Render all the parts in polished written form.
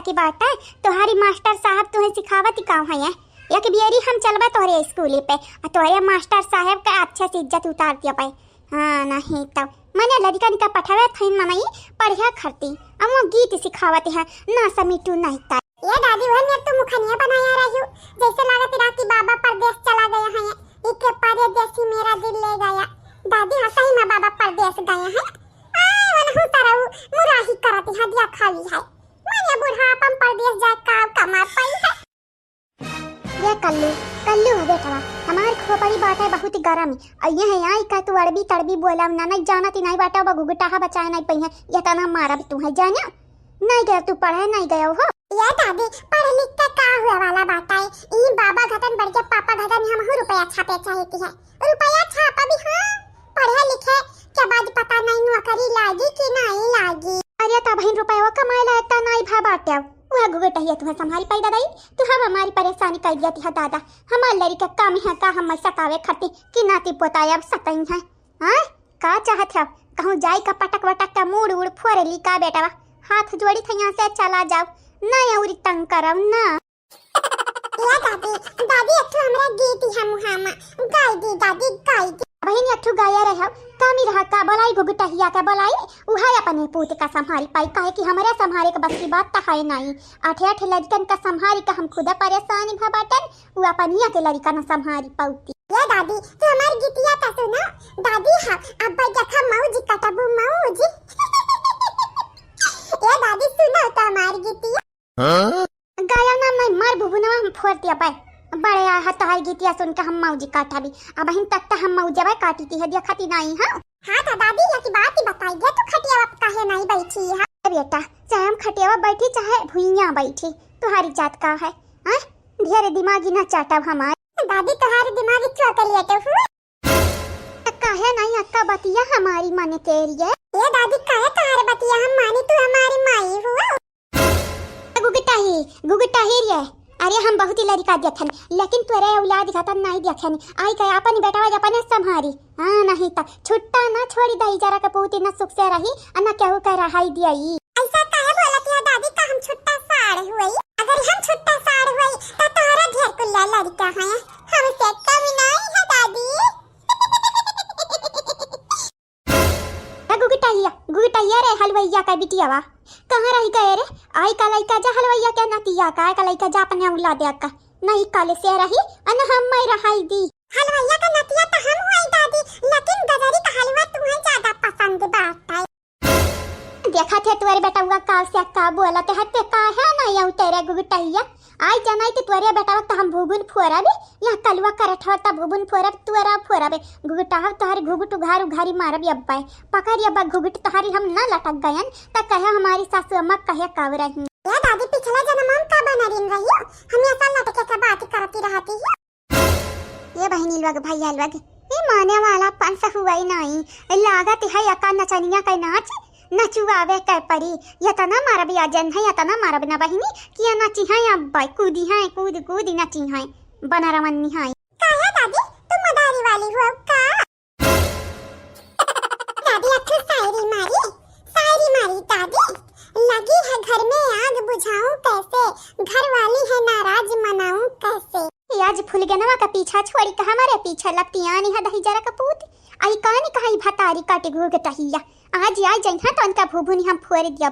की बात है। तुम्हारी मास्टर साहब तुम्हें सिखावत का है या कि बियरी हम चलबा तोहरे स्कूल पे और तोहरे मास्टर साहब का अच्छे से इज्जत उतार दिया पाए। हाँ नहीं तब मैंने लड़का निका पठावे थे मनाई पढ़िया खरती अब वो गीत सिखावत है ना समीटू नहीं ता ये दादी वो ने तो मुखनिया बनाया रही जैसे लागत राती बाबा परदेश चला गया है एक परदेसी मेरा दिल ले गया। दादी हाँ सही में बाबा परदेश गए हैं वाला हूँ तरह मुराही करती हदिया खाली है मैंने बुढ़ापा परदेश जा का कमा पाई है। ये कल्लू कल्लू है बेटा हमारे खोपड़ी बाटा बहुत ही गरम है ये है आई का तू अड़बी तड़बी बोला ना नहीं जाना ती नहीं बाटा गुगुटाहा बचाए नहीं पई है ये तना मारा भी तू है जाना नहीं गया तू पढ़े नहीं गया हो ये दादी पढ़ लिख के का हुआ वाला बात है ई बाबा घटन बढ़ के पापा घटन हम रुपया छापे चाहती है रुपया छापा भी हाँ पढ़े लिखे के बाद पता नहीं नौकरी लागी कि नहीं लागी। अरे ता बहन रुपया कमाए ला इतना नहीं भा बाटे वह गुगट है तुम्हें संभारी पाई दादा तू हम हमारी परेशानी कर दिया थी दादा हमारे लड़ी का काम है का हम सतावे खती कि नाती पोताया अब सतई है हां का चाहत है कहूं जाई का पटक वटक का मूड उड़ फोरेली का बेटा हाथ जोड़ी थे यहाँ से चला जाओ ना औरी तंग करम ना। ये दादी दादी अठू हमरा गीत है मुहामा गाई दी दादी गाई दी बहन अठू गाया रहा कामी रहा का बोलाई गुगटहिया का बोलाई उहा अपने पूत का संभारी पाई काहे कि हमारे संभारे के बस की बात त है नहीं आठे आठे लड़कन का संभारी का हम खुद परेशानी भबाटन वो अपनिया के लड़का न संभारी पाउती। ये दादी तो हमारी गीतिया का सुनो दादी हां अब्बा जखा मौजी कटबू मौजी ये दादी सुनो तो हमारी गीतिया गाया ना मैं मार बुबुनवा हम फोड़ दिया पाए बड़े हतार गीतिया सुन के हम मौजी काटा भी अब हिन तक हम मौजवा काटी थी है देखती नहीं हां हां तो दादी ये की बात ही बताई गया तो खटिया काहे नहीं बैठी है बेटा चाहे हम खटिया बैठी चाहे भुइया बैठी तुम्हारी जात का है हां ढेर दिमागी ना चाटा हमारे दादी तुम्हारे दिमाग क्यों कर लिया तो काहे नहीं अक्का बतिया हमारी माने तेरी है ये दादी काहे तुम्हारे बतिया हम मानी तू हमारी माई हुआ गुगटाही रे अरे हम बहुत ही लड़का देखन लेकिन तोरे औलाद घटन नहीं देखन आई का अपन बेटा अपने संभारी हां नहीं त छुट्टा ना छोड़ी दई जरा का पूती ना सुख से रही अना केहू कह रहाई दियई ऐसा काहे बोलत है दादी का हम छुट्टा साड़ हुई अगर हम छुट्टा साड़ हुई त तोरा ढेर कुल्ला लड़का है हम से कम नहीं है दादी। गुगटाइया रे हलवैया का बिटियावा कहाँ रही गए रे आई का लइका जा हलवैया के नतिया का लइका जा अपने औलाद का नहीं काले से रही अन हम मैं रहाई दी हलवैया का नतिया तो हम हुई दादी लेकिन गजरी का हलवा तुम्हें ज्यादा पसंद बात है। देखा थे तुम्हारे बेटा हुआ काल से का बोला ते हते का है ना यू तेरे गुगटाइया आई जनाई ते तुम्हारे बेटा वक्त हम भूबुन फोरा बे यहाँ कलवा करठ होता भूबुन फोरा तुअरा फोरा बे गुगटा तोहरी घुगुट उघार उघारी मारब अब्बा पकड़ अब्बा घुगुट तोहरी हम ना लटक गयन त कहे हमारी सासू अम्मा कहे काव रही ये दादी पिछला जन्म हम का बना रही रही हमेशा लटके के बात करती रहती है। ये बहनी लोग भैया लोग ये माने वाला पंस हुआ ही नहीं लागत है अका नचनिया का नाच नचुआवे कर परी यतना मारब याजन है यतना मारब ना बहिनी किया नची है अब्बा कूदी है कूद कूद नची है बना रवन्नी है काहे दादी तुम मदारी वाली हो का दादी अच्छी शायरी मारी दादी लगी है घर में आग बुझाऊं कैसे घर वाली है नाराज मनाऊं कैसे आज फुलगनवा का पीछा छोड़ी का हमारे पीछे लपटियां नहीं है दही जरा कपूत आई कानी कहाई भतारी काटे घुगटहिया आज आई जइहा तो उनका भूभुनी हम फोड़ दिया।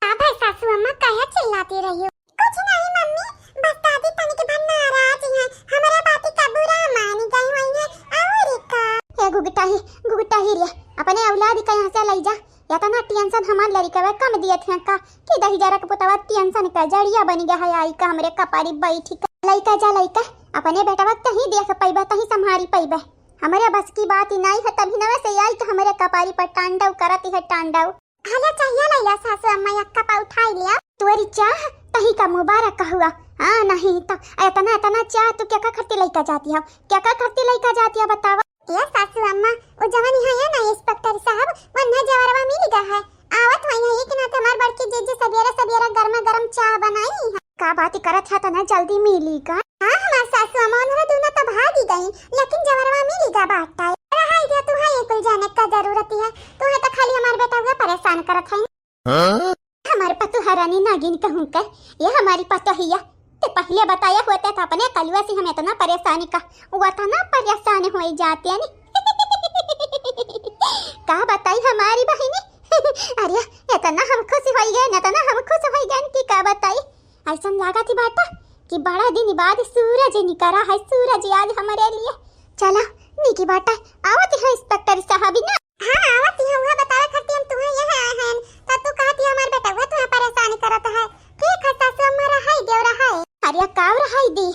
अब सासू अम्मा काहे चिल्लाती रही हो कुछ नहीं मम्मी बस दादी तनी के बन नाराज है हमारा बात का बुरा मान गई हुई है और का ए गुगटाही रे अपने औलाद का यहां से ले जा या तना टेंशन हमार लड़का कम दिए थे का कि दही जरा के पुतवा टेंशन का जड़िया बन गया है आई का हमरे कपारी बैठी लइका जा लइका अपने बेटा वक्त ही देख पैबा तही संभारी पैबा हमारे बस की बात ही नहीं है तभी न वैसे आई तो हमारे कपारी पर तांडव करती है तांडव हला चाहिए लैया सासू अम्मा यक्का पा उठाई लिया तुअरी चाह तही का मुबारक हुआ हां नहीं तो इतना चाह तू क्या करती लइका जाती है क्या करती लइका जाती है बतावा ये सासू अम्मा वो जवानी है ना इंस्पेक्टर साहब वन्ना जवरवा मिल गया है आवत वही है कि ना हमार बड़की जीजी सवेरे गरम चाह बनाई है का बात करत है तना जल्दी मिली का हां हमार सासू अम्मा उन्होंने दोनों तो भागी गई लेकिन जवरवा मिलेगा बात है रहा इधर तू है कुल जाने का जरूरत है तू है तो खाली हमार बेटा हुआ परेशान करत है हमारे पतो हरानी नागिन कहूँ का, ये हमारी पतो हिया। ते पहले बताया होता था अपने कलुआ से हम इतना परेशानी का वो था ना परेशान हो जाते हैं का बताई हमारी बहनी। अरे इतना हम खुश हो गए ना, इतना हम खुश हो गए कि का बताई। ऐसा लगा थी बाटा कि बड़ा दिन बाद सूरज निकला है, सूरज आज हमारे लिए। चलो निकी बाटा आवत है इंस्पेक्टर साहब ना। हाँ आवत है, वह बताया करती हम तुम्हें यहाँ आए हैं तो तू कहती हमारे बेटा वो तुम्हें परेशान करता है। ठीक है सासू हमारा है देव रहा है। अरे काव रहा दे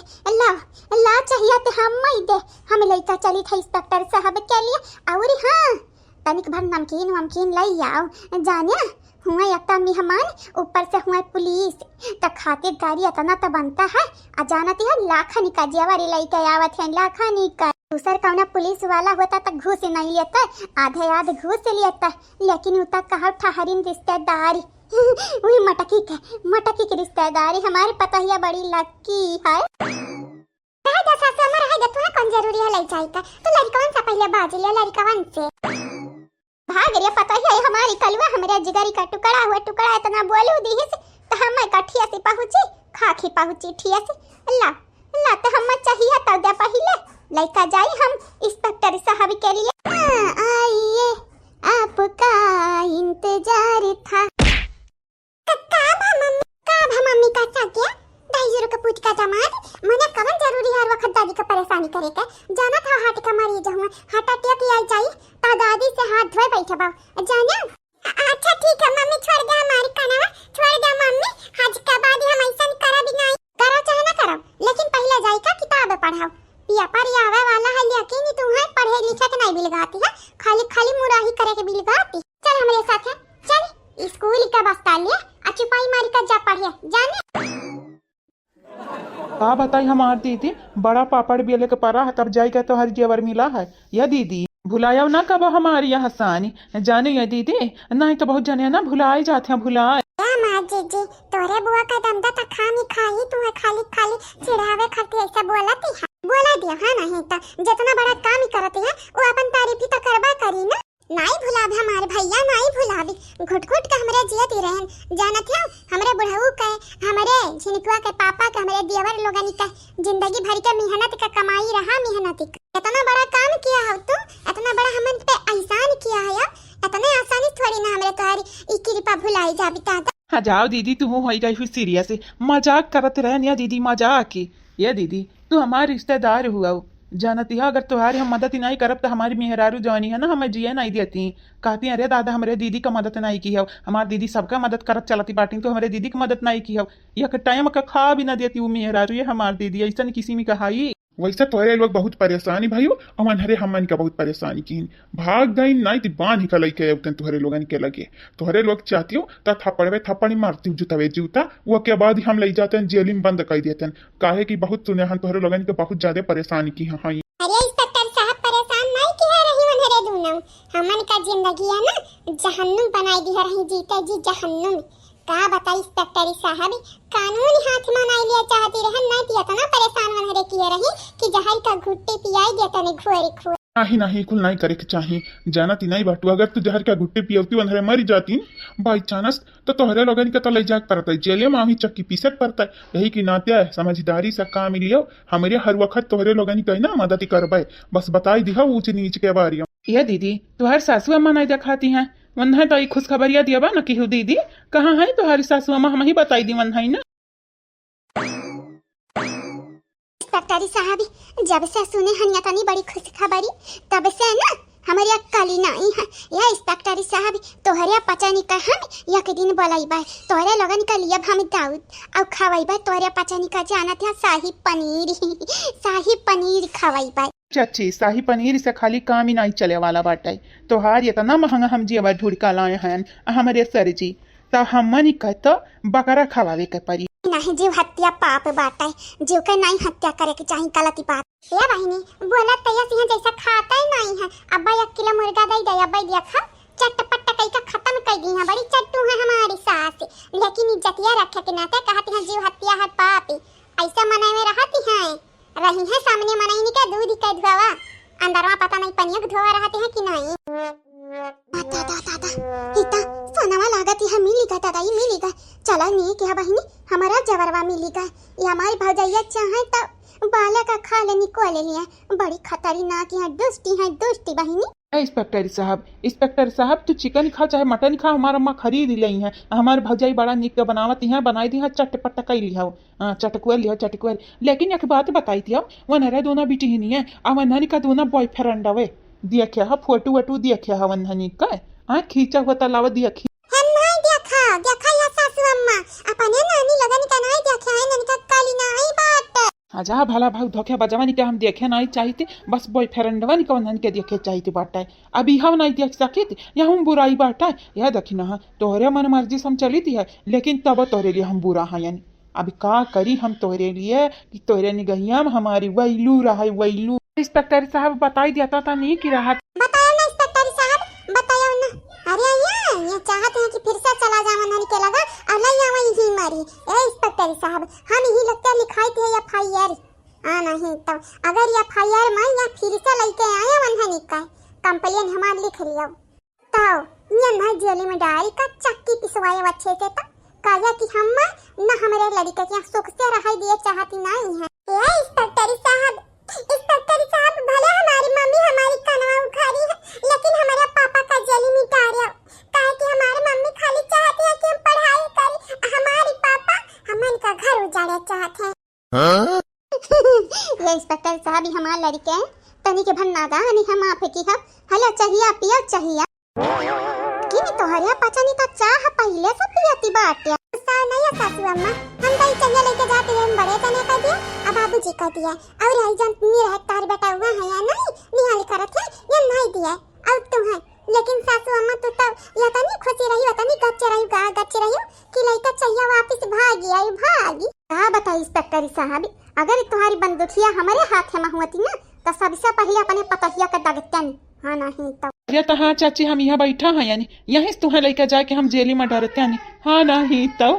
ला चाहिए तो हम ही दे, हम लइका चली था इंस्पेक्टर साहब के लिए। और हाँ तनिक भर नमकीन वमकीन लाई आओ, जाने हुआ एक मेहमान ऊपर से हुआ पुलिस तो खातिरदारी इतना तो बनता है। अजानती है लाखनी का जेवर लइका आवत है, लाखनी का। दूसर कौना पुलिस वाला होता तो घूस नहीं लेता, आधे घूस लेता, लेकिन उतना कहा ठहरीन रिश्तेदारी वही मटकी की रिश्तेदारी हमारे पता ही बड़ी लकी है। तुम्हें कौन जरूरी है लई चाहिए तो लड़कवन से पहले बाजी ले, लड़कवन से भाग रे। पता ही है हमारी कलवा हमारे जिगरी का टुकड़ा हुआ टुकड़ा इतना बोलू दी है तो हम कठिया से पहुंची खाखी पहुंची ठिया से। अल्लाह तो हम चाहिए तो दे पहले लड़का जाई हम इंस्पेक्टर साहब के लिए। आइए आपका इंतजार था। मम्मी का क्या 250 का पूछ का जमात मने कवन जरूरी है वक्त दादी का परेशानी करे के। जाना था हार्ट का मरीज हूं, हार्ट अटैक आई चाहिए तो दादी से हाथ धोए बैठे बा जाना। अच्छा ठीक है मम्मी छोड़ दे हमारी कनावा, छोड़ दे मम्मी। आज के बाद हम ऐसा करा भी नहीं करो चाहे ना करो, लेकिन पहले जाई का किताब पढ़ाओ। पिया पर आवे वाला है लेकिन तुम्हें पढ़े लिखे के नहीं बिलगाती है, खाली खाली मुराही करे के बिलगाती। चल हमारे साथ है, चल स्कूल का बस्ता ले चुपाई मारी का जा पढ़िए जाने। का बताई हमार दीदी बड़ा पापड़ बेले के परा है तब जाएगा तो हर जेवर मिला है। यह दीदी भुलाया ना कब हमारी यहाँ सानी जाने ये दीदी, नहीं तो बहुत जने ना भुलाए जाते हैं भुलाए। जी तोरे बुआ का दमदा तक खामी खाई तुम्हें खाली खाली चिढ़ावे खाती ऐसा बोलती है, बोला दिया है नहीं तो जितना बड़ा काम ही करती है वो अपन तारीफ ही तो करवा करी ना। नहीं भुलावे हमारे भैया नहीं भुलावे, घुट घुट के हमरे जियत ही रहन। जानत हो हमरे बुढ़ऊ के हमरे झिनकुआ के पापा के हमरे देवर लोगनी का जिंदगी भर के मेहनत का कमाई रहा, मेहनत का इतना बड़ा काम किया हो तू, इतना बड़ा हमन पे एहसान किया है, इतने आसानी थोड़ी ना हमरे तुम्हारी ई कृपा भुलाई जा बिता। हाँ जाओ दीदी तुम हो गई फिर सीरियस मजाक करते रहन या दीदी मजाक की। ये दीदी तू हमारे रिश्तेदार हुआ जानती है, अगर तुम्हारी हम मदद नहीं करब तो हमारी मेहरारू जवानी है ना हमें जिये नहीं देती। कहती अरे दादा हमारे दीदी का मदद नहीं की है, हमारी दीदी सबका मदद करत चलती बाटी तो हमारे दीदी की मदद नहीं की है, यह टाइम का खा भी ना देती वो मेहरारू ये हमारी दीदी ऐसा नहीं किसी में कहाई। वैसे तोहरे लोग बहुत परेशानी भाई अमन हरे हमन का बहुत परेशानी की भाग गई नहीं तो बांध ही कल के तुहरे लोगन के लगे तोहरे लोग चाहती हो तो थप्पड़वे थप्पड़ी मारती जूतावे जूता वो के बाद ही हम ले जाते हैं जेल में बंद कर देते हैं। काहे कि बहुत सुने हम तोहरे लोगन के बहुत ज्यादा परेशानी की है। अरे इंस्पेक्टर साहब परेशान नहीं किया रही मनहरे दूना, हमन का जिंदगी है ना जहन्नुम बनाई दी रही, जीते जी जहन्नुम का बताई इंस्पेक्टर साहब कानून हाथ में नहीं लिया चाहती रहन, नहीं तो इतना परेशान मनहरे किए रही कि जहर का घुट्टी पियाई देता ने घोरे घोरे। नहीं कुल नहीं करे के चाहिए जानती नहीं बाटू, अगर तू जहर का घुट्टी पियवती वनहरे मरी जाती बाई चांस तो तोहरे लोगन के तो ले जाके पड़ता है जेले में, चक्की पीसक पड़ता है। यही की नाते है समझदारी से काम लियो, हमारे हर वक्त तोहरे लोगन के ना मदद करबे, बस बताई दिहा ऊंच नीच के बारे। ये दीदी तुहार सासू अम्मा नहीं दिखाती हैं वन है तो खुश खबरिया दिया बा ना कि दीदी कहाँ है तुम्हारी सासू अम्मा हम ही बताई दी वन है ना। इंस्पेक्टर साहब जब से सुने हनिया तनी बड़ी खुश खबरी तब से ना हमारी अक्कली नहीं है। यह इंस्पेक्टर साहब तोहरे पचानी का हम एक दिन बोलाई बा तोहरे लोगन का लिए हम दाऊद और खवाई बा तोहरे पचानी का जाना था शाही पनीर खवाई बा। चाची शाही पनीर से खाली काम ही नहीं चले वाला बाटे, तोहार इतना महंगा हम जेवर ढूंढ लाए हैं हमारे सर जी तो हमन कह तो बकरा खवावे के परी। नहीं जीव हत्या पाप बाटे, जीव के नहीं हत्या करे के चाहिए गलती बात। ये बहनी बोला तैया सिंह जैसा खाता ही नहीं है, अब्बा 1 किलो मुर्गा दे अब्बा दिया खा चटपट कई का खत्म कर दी है, बड़ी चट्टू है हमारी सास, लेकिन इज्जतिया रखे के नाते कहती है जीव हत्या है पाप, ऐसा मनाए में रहती है रही है सामने मनाई नहीं का दूध का धुआवा अंदरवा पता नहीं पनिया धुआ रहते हैं कि नहीं। दादा दादा इता सोनावा लागत यह मिलेगा दादा, ये मिलेगा। चला नहीं क्या बहिनी, हमारा जवरवा मिलेगा। ये हमारी भौजैया चाहे तो बाला का खा लेनी को ले लिया। बड़ी खतरनाक है, दुष्टी बहिनी। इंस्पेक्टर साहब तू चिकन खा चाहे मटन खा, हमारा अम्मा खरीद ली है। हमारे भौजाई बड़ा निक बनावत है, बनाई दी है चटपट कई लिया चटकुएल। लेकिन एक बात बताई थी, वन हरे दोनों बेटी ही नहीं है, अवनहनी का दोनों बॉयफ्रेंड अवे देखे हा फोटो वटू देखे हा वनहनी का खींचा हुआ तलावा देखी हम नहीं देखा या सासू अम्मा अपने नानी लगन का नहीं देखा है, ननी का काली नहीं बात। आजा भला भाव धोखे बजवानी के हम देखे नहीं चाहते, बस बॉयफ्रेंड वानी का वनहन के देखे चाहते बाटा है। अभी हम नहीं देख सके या हम बुराई बाटा है। यह देखी ना तोहरे मन मर्जी से हम चली थी है, लेकिन तब तोहरे लिए हम बुरा है। यानी अभी का करी हम तोहरे लिए कि तोहरे निगहिया हमारी वैलू रहा है वैलू। इंस्पेक्टर साहब बताई दिया था नहीं कि राहत बताया ना इंस्पेक्टर साहब, बताया ना। अरे ये चाहते हैं कि फिर से चला जाए मनहनी के लगा और ले आवा यही मारी। ए इंस्पेक्टर साहब, हम ही लगता लिखाई थे एफआईआर। नहीं तो अगर एफआईआर में या फिर से लेके आए मनहनी का कंप्लेन हमार लिख लियो तो ये ना जेल में डाल का चक्की पिसवाए अच्छे से तक कहा कि हम न हमारे लड़के के सुख से रहाई दिए चाहती नहीं है। ए इंस्पेक्टर साहब भले हमारी मम्मी हमारी कनवा उखाड़ी है, लेकिन हमारे पापा का जली मिटा रहा काहे कि हमारी मम्मी खाली चाहती है कि हम पढ़ाई करें, हमारी पापा हमन का घर उजाड़े चाहते हैं। ये इंस्पेक्टर साहब ही हमारे लड़के हैं, तनी के भन्ना दा नहीं हम आप की हम हला चाहिए पियो चाहिए कि तोहरे पचनी का चाह पहले से पियती बात नहीं सासू अम्मा। हम भाई चाहिए लेके जाते हैं, हम बड़े तने का दिया अब बाबूजी का दिया और आई जन मेरा तार बेटा हुआ है या नहीं निहाल करत है ये नहीं दिया अब तुम है। लेकिन सासू अम्मा तो तब या तनी खुशी रही वतनी गच्चे रही कि लड़का चाहिए वापस भागी। हां बताइए इंस्पेक्टर साहब, अगर तुम्हारी बंदूकिया हमारे हाथ में हुआती ना तो सबसे पहले अपने पतहिया का दगतन। हाँ नहीं तो अरे तो हाँ चाची हम यहाँ बैठा हैं, यानी यहीं से तुम्हें लेकर जाके हम जेली में डरते हैं। हाँ नहीं तो